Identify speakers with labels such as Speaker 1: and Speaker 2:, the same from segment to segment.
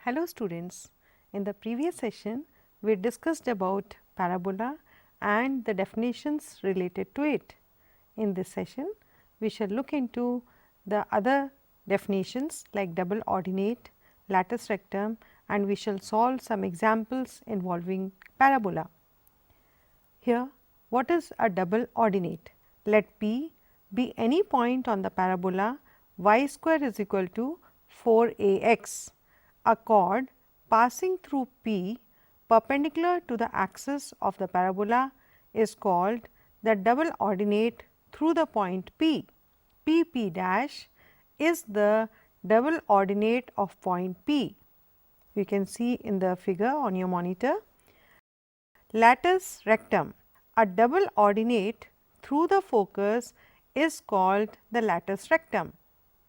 Speaker 1: Hello students, in the previous session we discussed about parabola and the definitions related to it. In this session we shall look into the other definitions like double ordinate, latus rectum, and we shall solve some examples involving parabola. Here, what is a double ordinate? Let P be any point on the parabola y square is equal to 4ax. A chord passing through P perpendicular to the axis of the parabola is called the double ordinate through the point P. P dash is the double ordinate of point P. You can see in the figure on your monitor. Latus rectum, a double ordinate through the focus is called the latus rectum.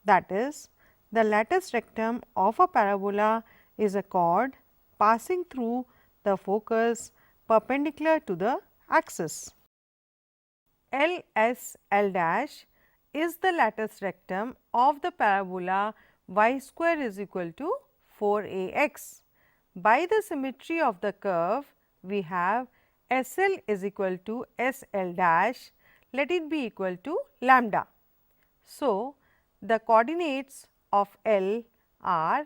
Speaker 1: That is, the latus rectum of a parabola is a chord passing through the focus perpendicular to the axis. L dash is the latus rectum of the parabola y square is equal to 4ax. By the symmetry of the curve, we have SL is equal to SL dash, let it be equal to lambda. So, the coordinates of L are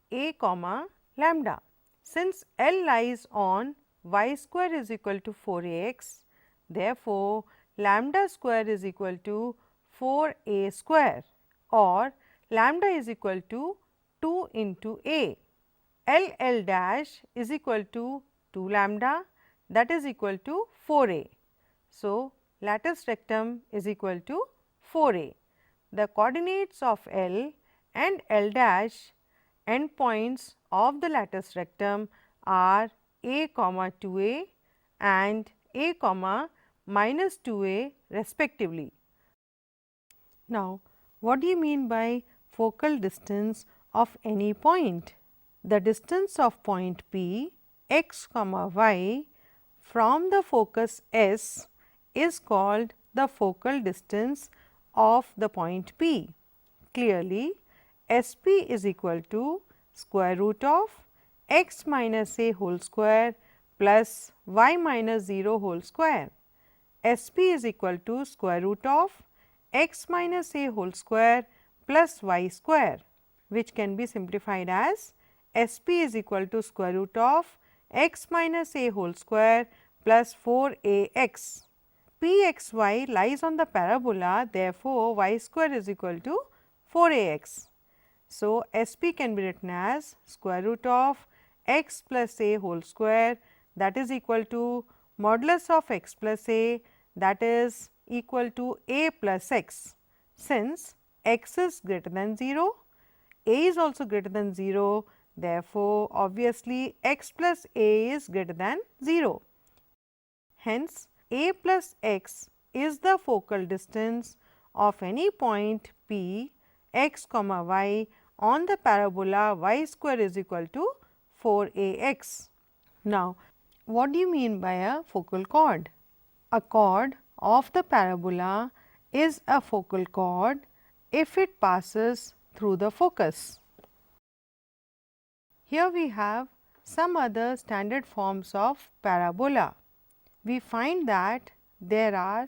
Speaker 1: a comma lambda. Since L lies on y square is equal to 4ax, therefore, lambda square is equal to 4a square or lambda is equal to 2 into a. L dash is equal to 2 lambda, that is equal to 4a. So, latus rectum is equal to 4a. The coordinates of L and L dash endpoints of the latus rectum are a comma 2a and a comma minus 2a respectively. Now, what do you mean by focal distance of any point? The distance of point P x comma y from the focus S is called the focal distance of the point P. Clearly, SP is equal to square root of x minus a whole square plus y minus 0 whole square. SP is equal to square root of x minus a whole square plus y square, which can be simplified as SP is equal to square root of x minus a whole square plus 4ax. Pxy lies on the parabola, therefore, y square is equal to 4ax. So, SP can be written as square root of x plus a whole square, that is equal to modulus of x plus a, that is equal to a plus x. Since x is greater than 0, a is also greater than 0, therefore, obviously x plus a is greater than 0. Hence, a plus x is the focal distance of any point P x comma y on the parabola y square is equal to 4ax. Now, what do you mean by a focal chord? A chord of the parabola is a focal chord if it passes through the focus. Here we have some other standard forms of parabola. We find that there are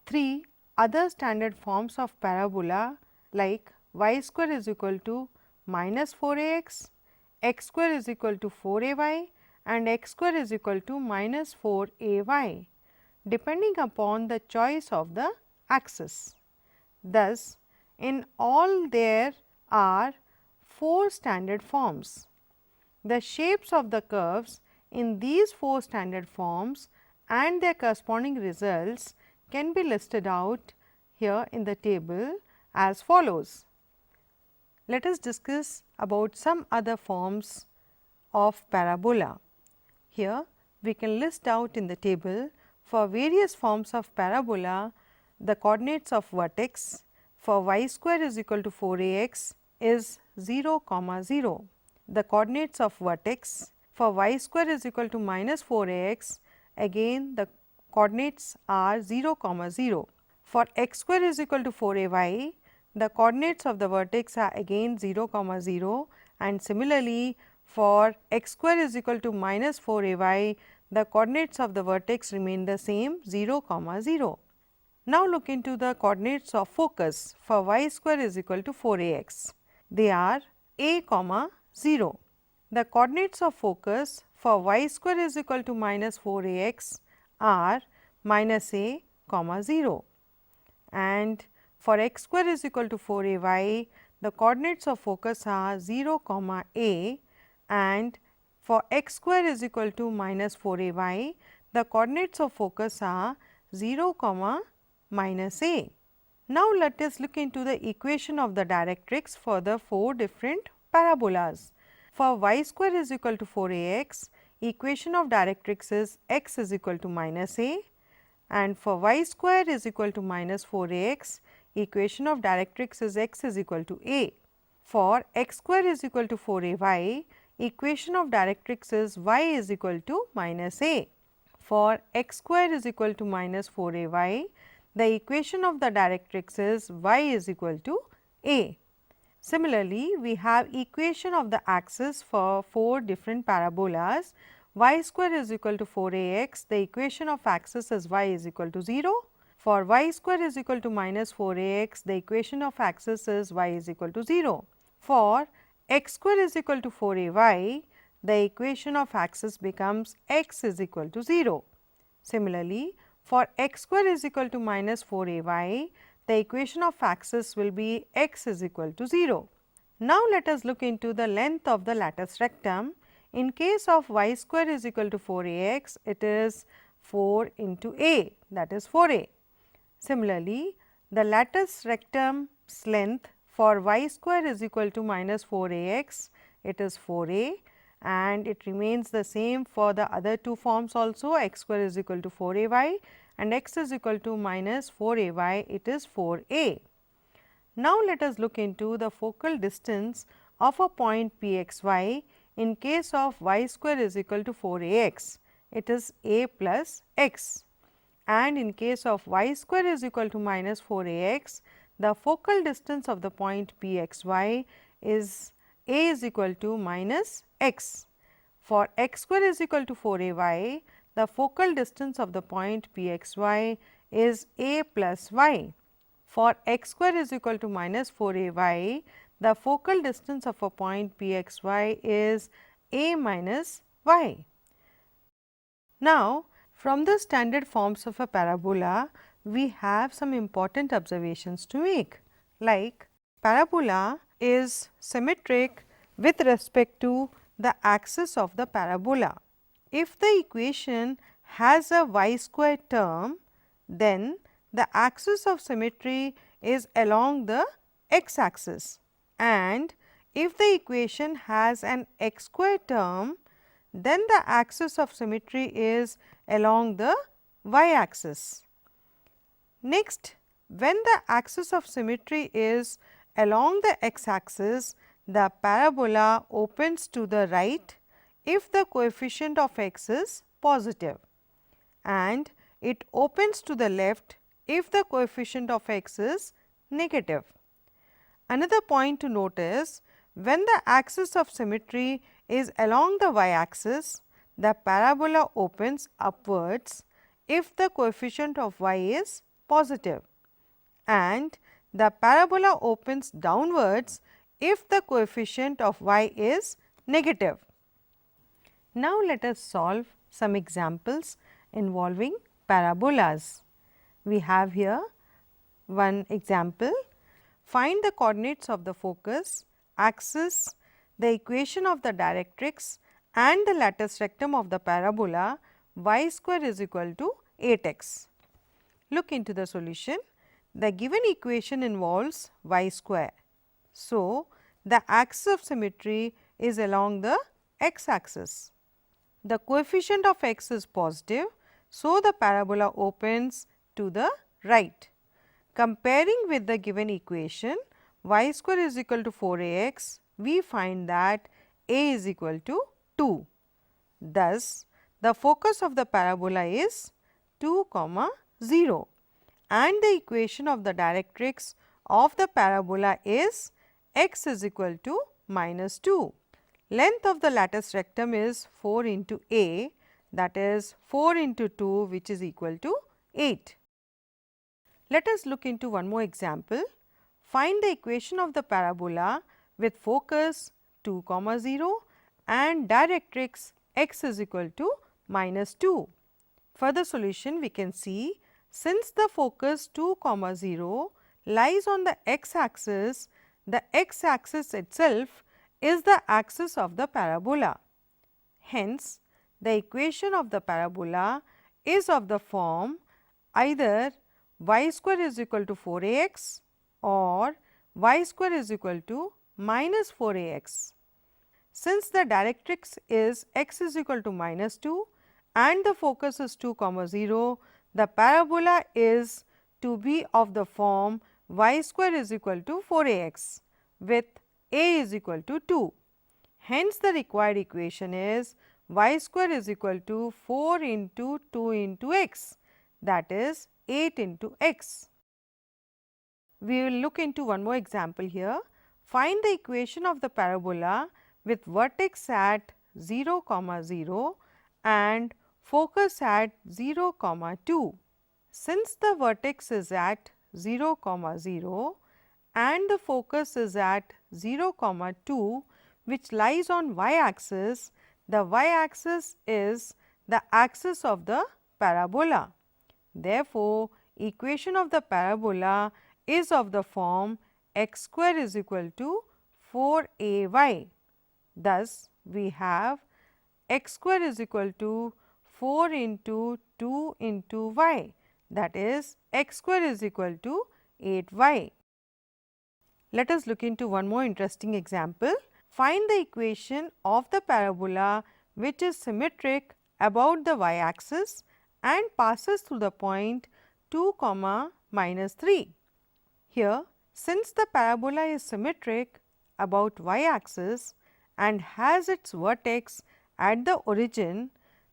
Speaker 1: 3 other standard forms of parabola like y square is equal to minus 4ax, x square is equal to 4ay and x square is equal to minus 4ay, depending upon the choice of the axis. Thus, in all there are 4 standard forms. The shapes of the curves in these 4 standard forms and their corresponding results can be listed out here in the table as follows. Let us discuss about some other forms of parabola. Here we can list out in the table for various forms of parabola the coordinates of vertex for y square is equal to 4ax is 0 comma 0. The coordinates of vertex for y square is equal to minus 4ax, again the coordinates are 0 comma 0. For x square is equal to 4ay, the coordinates of the vertex are again 0 comma 0, and similarly For x square is equal to minus 4 a y, the coordinates of the vertex remain the same 0, 0. Now, look into the coordinates of focus for y square is equal to 4 a x. They are a, 0. The coordinates of focus for y square is equal to minus 4 a x are minus a, 0. And for x square is equal to 4 a y, the coordinates of focus are 0, a, and for x square is equal to minus 4 a y, the coordinates of focus are 0, minus a. Now, let us look into the equation of the directrix for the 4 different parabolas. For y square is equal to 4 a x, equation of directrix is x is equal to minus a, and for y square is equal to minus 4 a x, equation of directrix is x is equal to a. For x square is equal to 4 a y, equation of directrix is y is equal to minus a. For x square is equal to minus 4 a y, the equation of the directrix is y is equal to a. Similarly, we have equation of the axis for 4 different parabolas. Y square is equal to 4 a x, the equation of axis is y is equal to 0. For y square is equal to minus 4 a x, the equation of axis is y is equal to 0. For x square is equal to 4 a y, the equation of axis becomes x is equal to 0. Similarly, for x square is equal to minus 4 a y, the equation of axis will be x is equal to 0. Now, let us look into the length of the lattice rectum. In case of y square is equal to 4 a x, it is 4 into a, that is 4 a. Similarly, the lattice rectum's length for y square is equal to minus 4 a x, it is 4 a, and it remains the same for the other two forms also, x square is equal to 4 a y and x is equal to minus 4 a y, it is 4 a. Now, let us look into the focal distance of a point p x y in case of y square is equal to 4 a x, it is a plus x, and in case of y square is equal to minus 4 a x, the focal distance of the point p x y is a is equal to minus x. For x square is equal to 4 a y, the focal distance of the point p x y is a plus y. For x square is equal to minus 4 a y, the focal distance of a point p x y is a minus y. Now, from the standard forms of a parabola, we have some important observations to make, like parabola is symmetric with respect to the axis of the parabola. If the equation has a y square term, then the axis of symmetry is along the x axis, and if the equation has an x square term, then the axis of symmetry is along the y axis. Next, when the axis of symmetry is along the x axis, the parabola opens to the right if the coefficient of x is positive, and it opens to the left if the coefficient of x is negative. Another point to note is, when the axis of symmetry is along the y axis, the parabola opens upwards if the coefficient of y is positive, and the parabola opens downwards if the coefficient of y is negative. Now, let us solve some examples involving parabolas. We have here one example. Find the coordinates of the focus, axis, the equation of the directrix and the lattice rectum of the parabola y square is equal to 8x. Look into the solution. The given equation involves y square. So, the axis of symmetry is along the x axis. The coefficient of x is positive, so the parabola opens to the right. Comparing with the given equation y square is equal to 4 a x, we find that a is equal to 2. Thus, the focus of the parabola is 2, 0, and the equation of the directrix of the parabola is x is equal to minus 2. Length of the lattice rectum is 4 into a, that is 4 into 2, which is equal to 8. Let us look into one more example. Find the equation of the parabola with focus 2, 0 and directrix x is equal to -2. For the solution, we can see since the focus 2, 0 lies on the x axis, the x axis itself is the axis of the parabola. Hence, the equation of the parabola is of the form either y square is equal to 4ax or y square is equal to minus 4ax. Since the directrix is x is equal to -2 and the focus is 2, 0, the parabola is to be of the form y square is equal to 4ax with a is equal to 2. Hence, the required equation is y square is equal to 4 into 2 into x, that is 8 into x. We will look into one more example here. Find the equation of the parabola with vertex at 0, 0 and focus at 0, 2. Since the vertex is at 0, 0 and the focus is at 0, 2, which lies on y axis, the y axis is the axis of the parabola. Therefore, equation of the parabola is of the form x square is equal to 4ay. Thus, we have x square is equal to 4 into 2 into y, that is x square is equal to 8y. Let us look into one more interesting example. Find the equation of the parabola which is symmetric about the y axis and passes through the point 2, -3. Here, since the parabola is symmetric about y axis and has its vertex at the origin,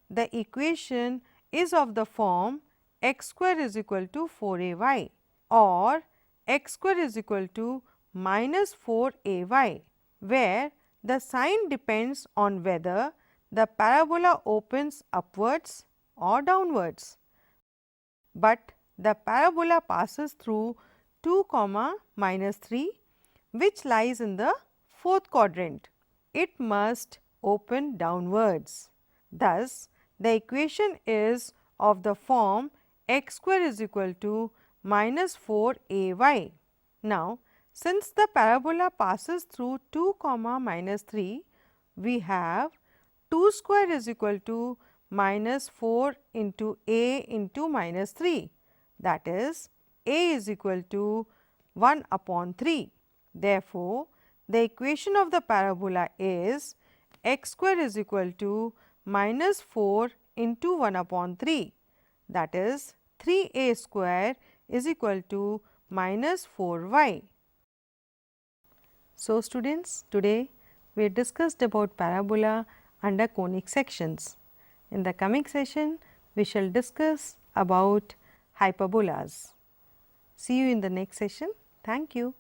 Speaker 1: the equation is of the form x square is equal to 4ay or x square is equal to -4ay, where the sign depends on whether the parabola opens upwards or downwards. But the parabola passes through 2, -3, which lies in the fourth quadrant. It must open downwards. Thus, the equation is of the form x square is equal to -4ay. Now, since the parabola passes through 2, -3, we have 2 square is equal to -4 into a into -3, that is a is equal to 1 upon 3. Therefore, the equation of the parabola is x square is equal to -4 into 1 upon 3, that is 3a square is equal to -4y. So, students, today we discussed about parabola under conic sections. In the coming session, we shall discuss about hyperbolas. See you in the next session. Thank you.